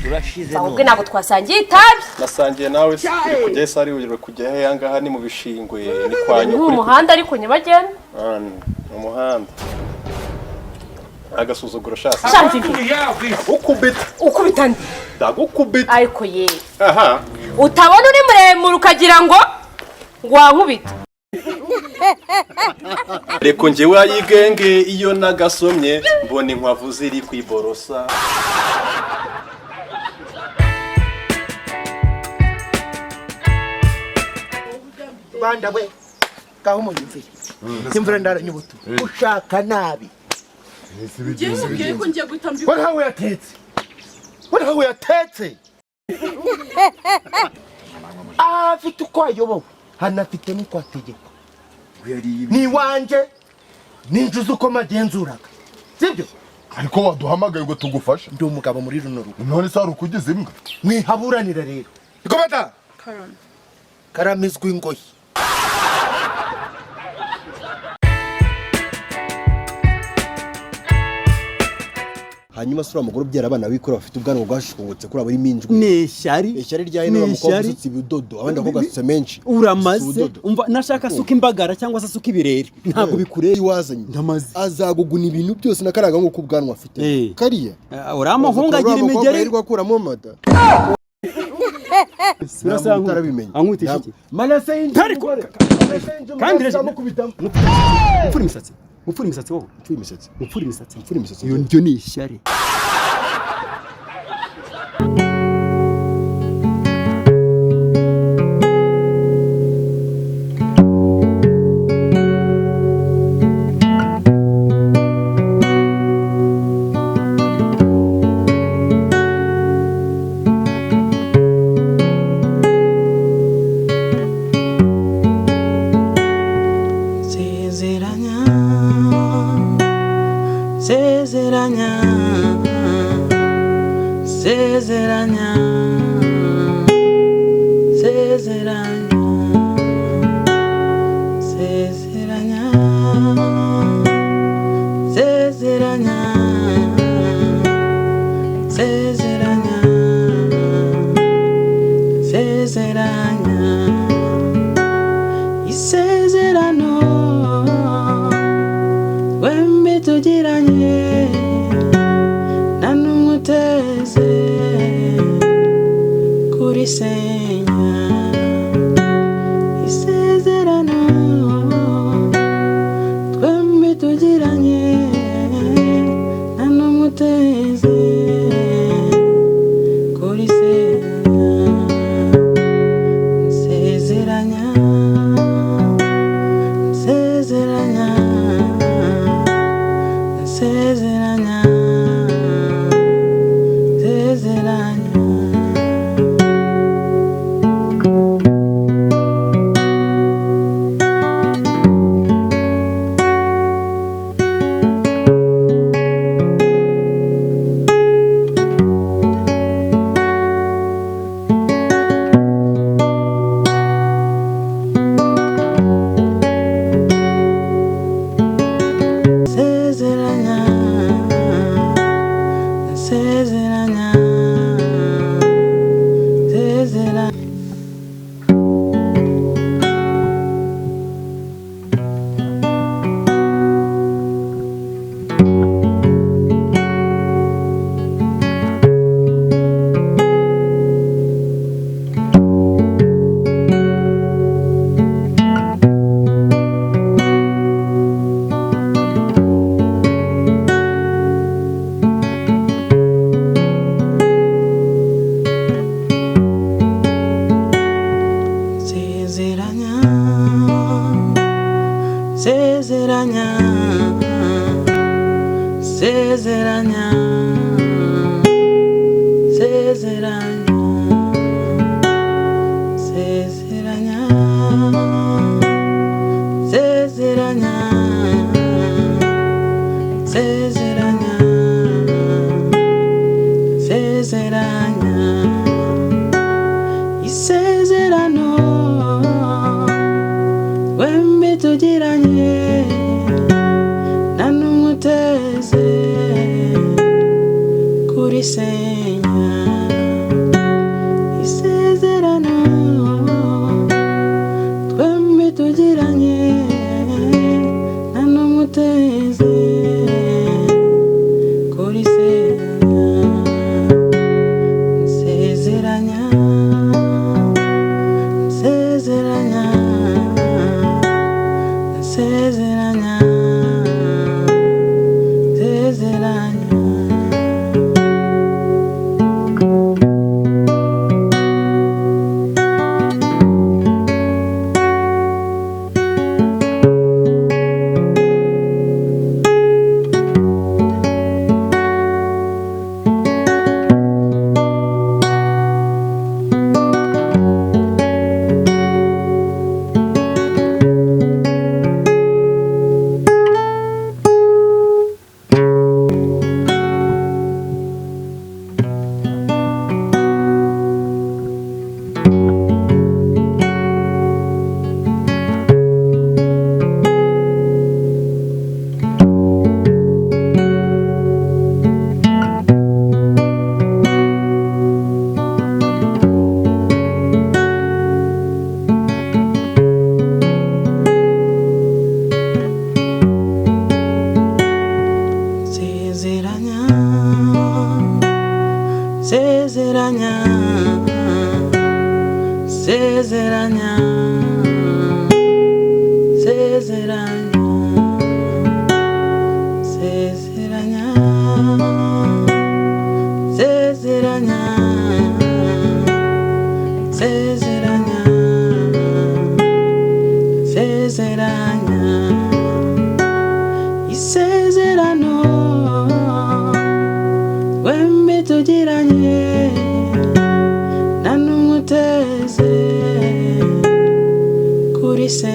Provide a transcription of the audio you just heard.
urashize no ubwe nabo twasangiye itabi nasangiye nawe kujya sari ujye kujya he yanga ni mu bishingwe ni kwanyu kuri umuhanda ariko nyabagenda mu muhanda agasuzuguro shasa ukubita ndagukubita ariko ye aha utabona uri muremure ukagira ngo wankubita reko njyewe ayigenge iyo nagasomye mbona inkwavu ziri kwiborosa banda we kaho munyumvire imvura ndaranyubutu ushaka nabi Ngiye ko ngiye gutambi Warawe yatetse afite uko ayobowe hanafite n'uko ategeka ni wanje ninjuze uko magenzuraga sibyo ariko waduhamagaye ngo tugufashe ndi umugabo muri runo rugo none se harukugize imbwa mwihaburanira rero ikomata karamizwe ingoyi hanyuma sura amaguru byara abana bikora bafite ubwanwa bwashungutse kuri abari minjwe neshyari ryaye no mukobwa usutse ibidodo abandi bakobwa asutse menshi uramaze umva nashaka suka imbagara cyangwa se suka ibirere ntago bikureye wazanye ndamaze azaguguna ibintu byose nakaraga ngo kubwanwa afite kariya uramahunga agira imigeri irwa kuramo mada birasa nk'utarabimenye ankutisha iki manase y'injye kandi rero mupfura imisatsi wowe mupfura imisatsi iyo ndyo ni ishyari gusezeranya isezerano wembi tugiranye nta n'umwe uteze kuri se